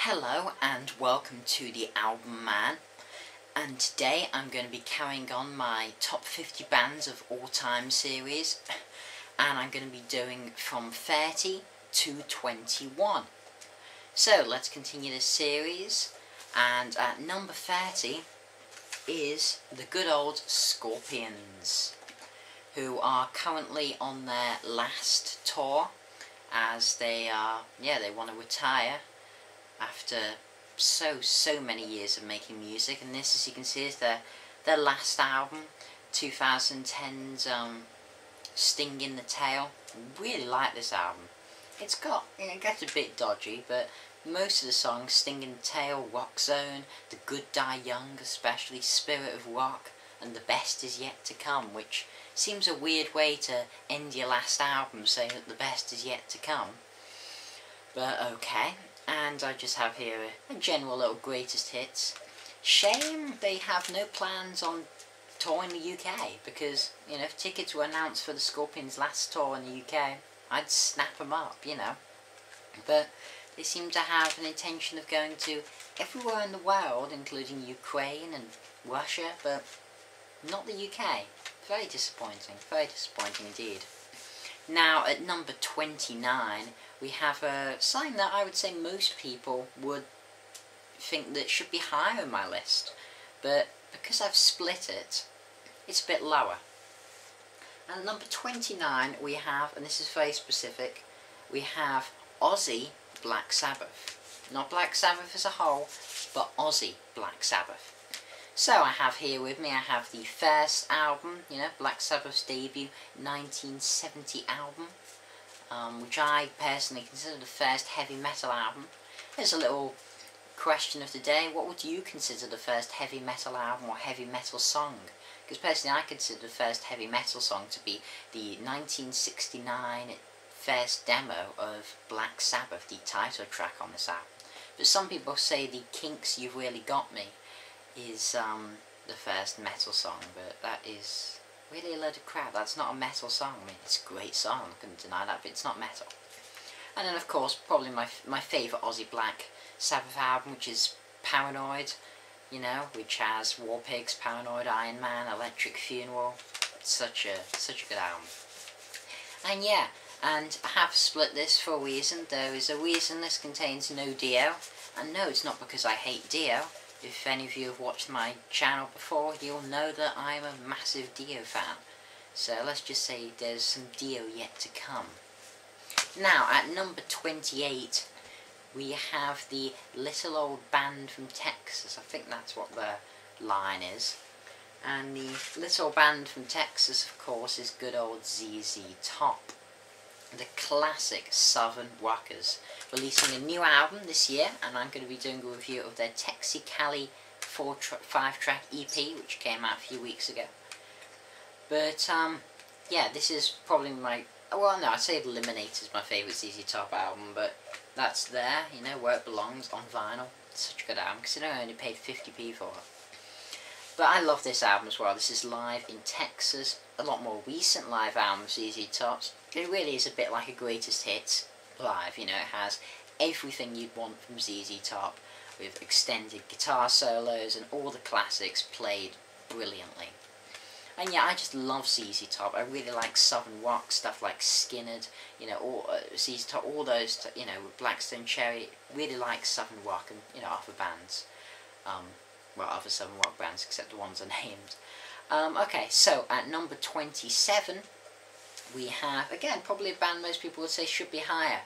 Hello and welcome to the Album Man, and today I'm going to be carrying on my top 50 bands of all time series, and I'm going to be doing from 30 to 21. So let's continue this series, and at number 30 is the good old Scorpions, who are currently on their last tour, as they want to retire after so many years of making music. And this, as you can see, is their last album, 2010's Sting in the Tail. Really like this album. It's got, it gets a bit dodgy, but most of the songs, Sting in the Tail, Rock Zone, The Good Die Young, especially Spirit of Rock, and The Best Is Yet to Come, which seems a weird way to end your last album, saying that the best is yet to come. But okay. And I just have here a general little greatest hits. Shame they have no plans on touring the UK, because, you know, if tickets were announced for the Scorpions' last tour in the UK, I'd snap them up, you know. But they seem to have an intention of going to everywhere in the world, including Ukraine and Russia, but not the UK. Very disappointing indeed. Now, at number 29, we have a sign that I would say most people would think that should be higher on my list, but because I've split it, it's a bit lower. And at number 29 we have, and this is very specific, we have Ozzy Black Sabbath. Not Black Sabbath as a whole, but Ozzy Black Sabbath. So I have here with me, I have the first album, you know, Black Sabbath's debut 1970 album, which I personally consider the first heavy metal album. Here's a little question of the day: what would you consider the first heavy metal album or heavy metal song? Because personally I consider the first heavy metal song to be the 1969 first demo of Black Sabbath, the title track on this album. But some people say the Kinks' You've Really Got Me is the first metal song, but that is really a load of crap. That's not a metal song. I mean, it's a great song, I couldn't deny that, but it's not metal. And then of course, probably my favourite Ozzy Black Sabbath album, which is Paranoid, you know, which has War Pigs, Paranoid, Iron Man, Electric Funeral. It's such a good album. And yeah, and I have split this for a reason. There is a reason this contains no Dio, and no, it's not because I hate Dio. If any of you have watched my channel before, you'll know that I'm a massive Dio fan. So let's just say there's some Dio yet to come. Now, at number 28, we have the Little Old Band from Texas. I think that's what the line is. And the Little Band from Texas, of course, is good old ZZ Top, the classic Southern Rockers, releasing a new album this year, and I'm going to be doing a review of their Texicali 5-track EP, which came out a few weeks ago. But yeah, this is probably my, well no, I'd say Eliminate is my favourite ZZ Top album, but that's there, you know, where it belongs, on vinyl. It's such a good album, considering I only paid 50p for it. But I love this album as well. This is live in Texas, a lot more recent live album of ZZ Top's. It really is a bit like a greatest hits live, you know, it has everything you'd want from ZZ Top, with extended guitar solos and all the classics played brilliantly. And yeah, I just love ZZ Top. I really like Southern rock stuff like Skynyrd, you know, all ZZ Top, all those, you know, with Black Stone Cherry. Really like Southern rock and, you know, other bands. Well, other Southern rock bands, except the ones unnamed. Okay, so at number 27, we have, again, probably a band most people would say should be higher.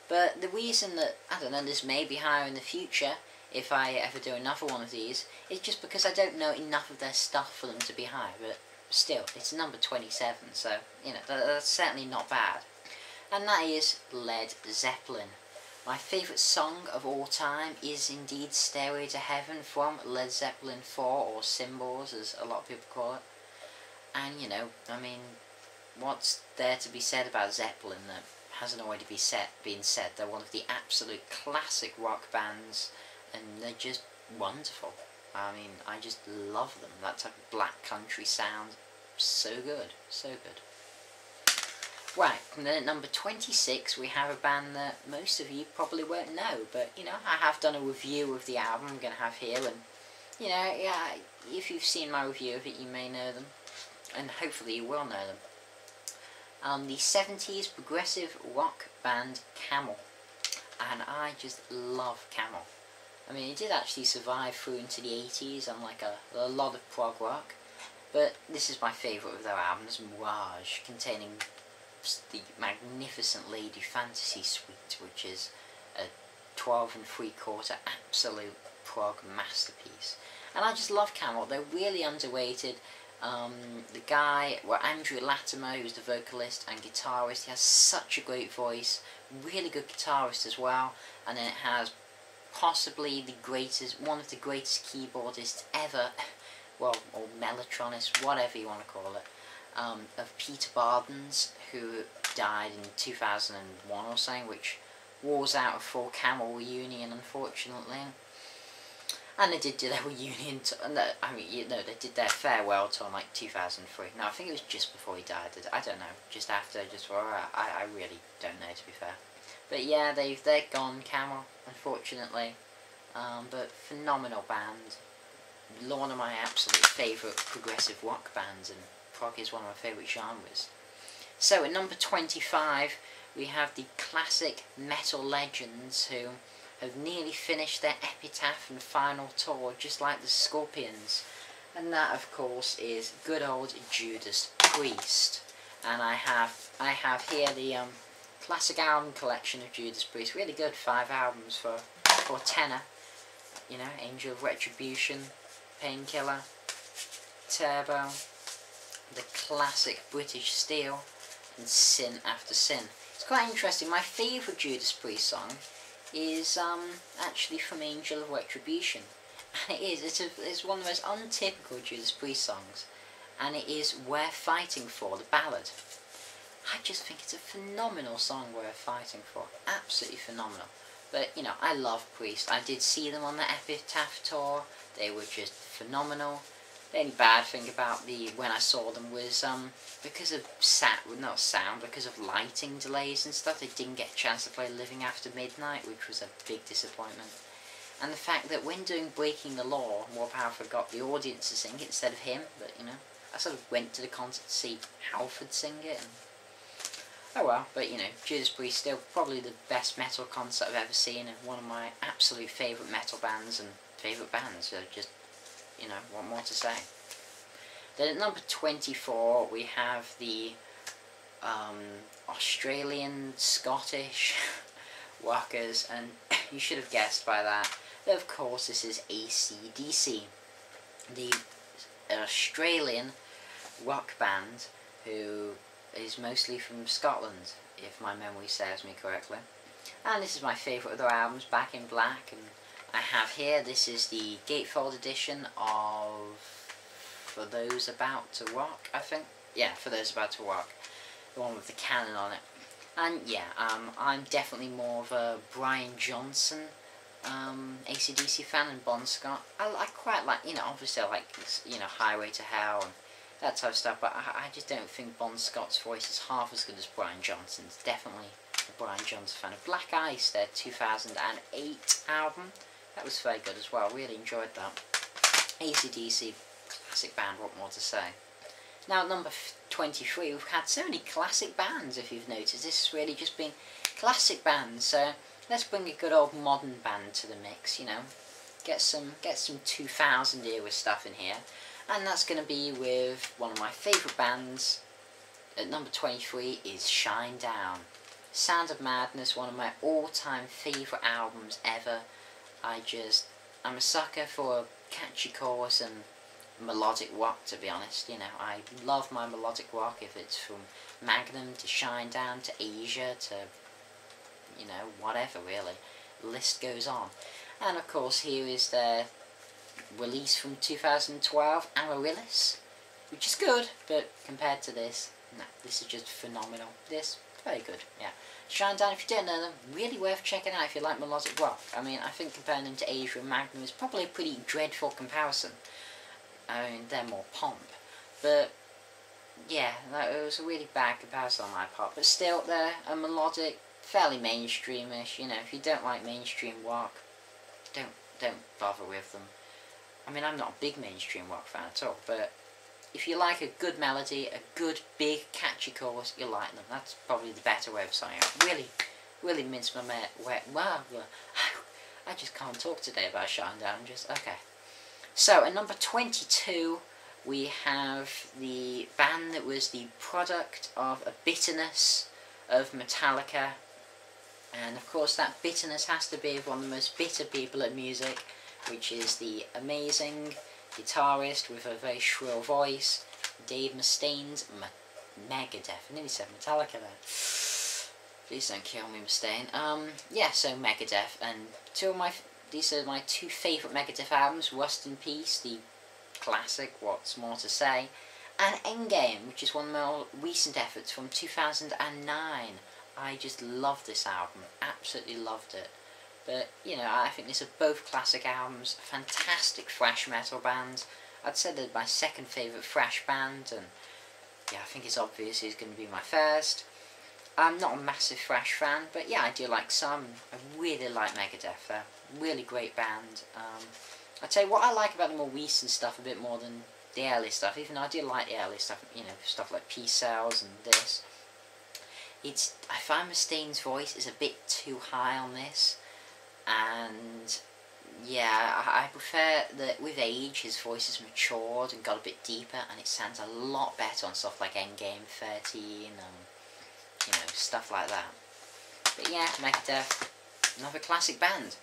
But the reason that, I don't know, this may be higher in the future, if I ever do another one of these, is just because I don't know enough of their stuff for them to be high. But still, it's number 27, so, you know, that's certainly not bad. And that is Led Zeppelin. My favourite song of all time is indeed Stairway to Heaven from Led Zeppelin 4, or Symbols, as a lot of people call it. And, you know, I mean, what's there to be said about Zeppelin that hasn't already been said? They're one of the absolute classic rock bands, and they're just wonderful. I mean, I just love them. That type of black country sound, so good, so good. Right, and then at number 26 we have a band that most of you probably won't know, but you know, I have done a review of the album I'm going to have here, and you know, yeah, if you've seen my review of it you may know them, and hopefully you will know them. The 70s progressive rock band Camel, and I just love Camel. I mean, it did actually survive through into the 80s on like a lot of prog rock, but this is my favourite of their albums, Mirage, containing the magnificent Lady Fantasy Suite, which is a 12 3/4 absolute prog masterpiece. And I just love Camel. They're really underrated. The guy, well, Andrew Latimer, who's the vocalist and guitarist, he has such a great voice, really good guitarist as well, and then it has possibly the greatest, one of the greatest keyboardists ever, well, or mellotronist, whatever you want to call it, of Peter Bardens, who died in 2001 or something, which was out of full Camel reunion, unfortunately. And they did do their reunion, I mean, you know, they did their farewell tour in like 2003. No, I think it was just before he died. I don't know, just after, just for, I really don't know, to be fair. But yeah, they're gone, Camel, unfortunately. But phenomenal band. One of my absolute favourite progressive rock bands, and prog is one of my favourite genres. So at number 25, we have the classic metal legends who have nearly finished their epitaph and final tour, just like the Scorpions. And that, of course, is good old Judas Priest. And I have here the classic album collection of Judas Priest. Really good, 5 albums for a tenner. You know, Angel of Retribution, Painkiller, Turbo, the classic British Steel, and Sin After Sin. It's quite interesting. My favourite Judas Priest song is actually from Angel of Retribution. And it's one of the most untypical Judas Priest songs, and it is We're Fighting For, the ballad. I just think it's a phenomenal song, We're Fighting For. Absolutely phenomenal. But, you know, I love Priest. I did see them on the Epitaph tour. They were just phenomenal. The only bad thing about when I saw them was because of because of lighting delays and stuff, they didn't get a chance to play Living After Midnight, which was a big disappointment. And the fact that when doing Breaking the Law, Rob Halford got the audience to sing it instead of him, but you know, I sort of went to the concert to see Halford sing it, and oh well. But you know, Judas Priest still probably the best metal concert I've ever seen, and one of my absolute favourite metal bands and favourite bands. So just, you know, what more to say? Then at number 24 we have the Australian Scottish rockers, and you should have guessed by that. But of course, this is AC/DC, the Australian rock band who is mostly from Scotland, if my memory serves me correctly. And this is my favourite of their albums, Back in Black, and I have here, this is the gatefold edition of For Those About to Rock, I think. Yeah, For Those About to Rock, the one with the cannon on it. And yeah, I'm definitely more of a Brian Johnson AC/DC fan and Bon Scott. I quite like, you know, obviously I like, you know, Highway to Hell and that type of stuff, but I just don't think Bon Scott's voice is half as good as Brian Johnson's. Definitely a Brian Johnson fan. Of Black Ice, their 2008 album, that was very good as well, really enjoyed that. AC/DC, classic band, what more to say. Now at number 23, we've had so many classic bands, if you've noticed. This has really just been classic bands, so let's bring a good old modern band to the mix, you know. Get some 2000 era stuff in here. And that's going to be with one of my favourite bands. At number 23 is Shinedown. Sound of Madness, one of my all-time favourite albums ever. I'm a sucker for a catchy chorus and melodic rock, to be honest. You know, I love my melodic rock, if it's from Magnum to Shinedown to Asia to, you know, whatever really. The list goes on. And of course here is their release from 2012, Amaryllis, which is good, but compared to this, no, this is just phenomenal. This, very good, yeah. Shinedown, if you don't know them, really worth checking out if you like melodic rock. I mean, I think comparing them to Asia and Magnum is probably a pretty dreadful comparison. I mean, they're more pomp, but yeah, it was a really bad comparison on my part, but still they're a melodic, fairly mainstreamish. You know, if you don't like mainstream rock, don't bother with them. I mean, I'm not a big mainstream rock fan at all, but if you like a good melody, a good, big, catchy chorus, you'll like them. That's probably the better way of saying it. Really mince my wow, I just can't talk today about Shinedown. Okay. So, at number 22, we have the band that was the product of a bitterness of Metallica. And of course that bitterness has to be of one of the most bitter people at music, which is the amazing guitarist with a very shrill voice, Dave Mustaine's Megadeth. I nearly said Metallica there. Please don't kill me, Mustaine. Yeah, so Megadeth, and these are my two favourite Megadeth albums, Rust in Peace, the classic, What's More to Say, and Endgame, which is one of my more recent efforts from 2009. I just love this album, absolutely loved it. But, you know, I think these are both classic albums, fantastic thrash metal bands. I'd say they're my second favourite thrash band, and yeah, I think it's obvious who's going to be my first. I'm not a massive thrash fan, but yeah, I do like some. I really like Megadeth, they're a really great band. I'd say what I like about the more recent stuff a bit more than the early stuff, even though I do like the early stuff, you know, stuff like Peace Cells and this. I find Mustaine's voice is a bit too high on this, and yeah, I prefer that with age his voice has matured and got a bit deeper, and it sounds a lot better on stuff like Endgame 13 and, you know, stuff like that. But yeah, Megadeth, another classic band.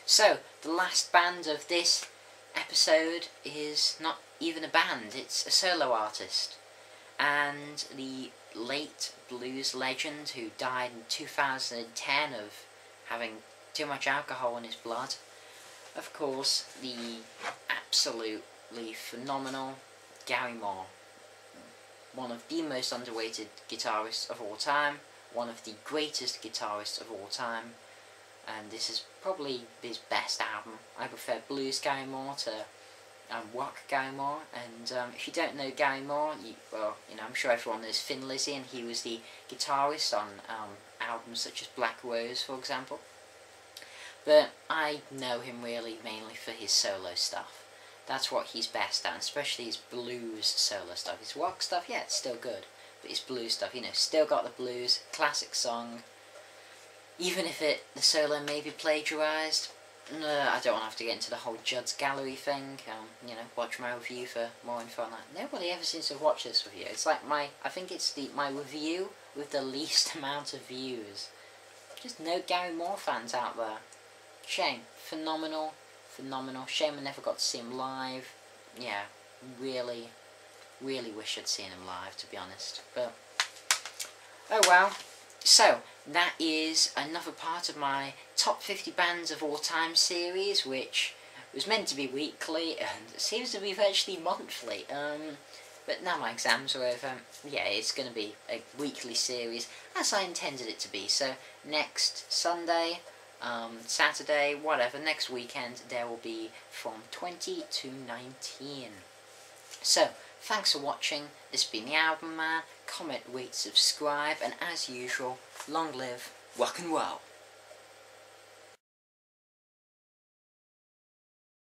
So, the last band of this episode is not even a band, it's a solo artist. And the late blues legend who died in 2010 of having too much alcohol in his blood. Of course, the absolutely phenomenal Gary Moore. One of the most underrated guitarists of all time, one of the greatest guitarists of all time, and this is probably his best album. I prefer blues Gary Moore to rock Gary Moore, and if you don't know Gary Moore, well, you know, I'm sure everyone knows Thin Lizzy, and he was the guitarist on albums such as Black Rose, for example. But I know him really mainly for his solo stuff. That's what he's best at, especially his blues solo stuff. His rock stuff, yeah, it's still good, but his blues stuff, you know, still got the blues, classic song. Even if the solo may be plagiarised, I don't want to have to get into the whole Judd's Gallery thing. You know, watch my review for more info on that. Nobody ever seems to watch this review. It's like I think it's my review with the least amount of views. Just no Gary Moore fans out there. Shame. Phenomenal. Shame I never got to see him live. Yeah, really wish I'd seen him live, to be honest. But, oh well. So, that is another part of my top 50 bands of all time series, which was meant to be weekly, and seems to be virtually monthly. But now my exams are over, yeah, it's going to be a weekly series, as I intended it to be. So, next Sunday, Saturday, whatever, next weekend, there will be from 20 to 19. So, thanks for watching. This has been the Album Man. Comment, rate, subscribe, and as usual, long live rock and roll.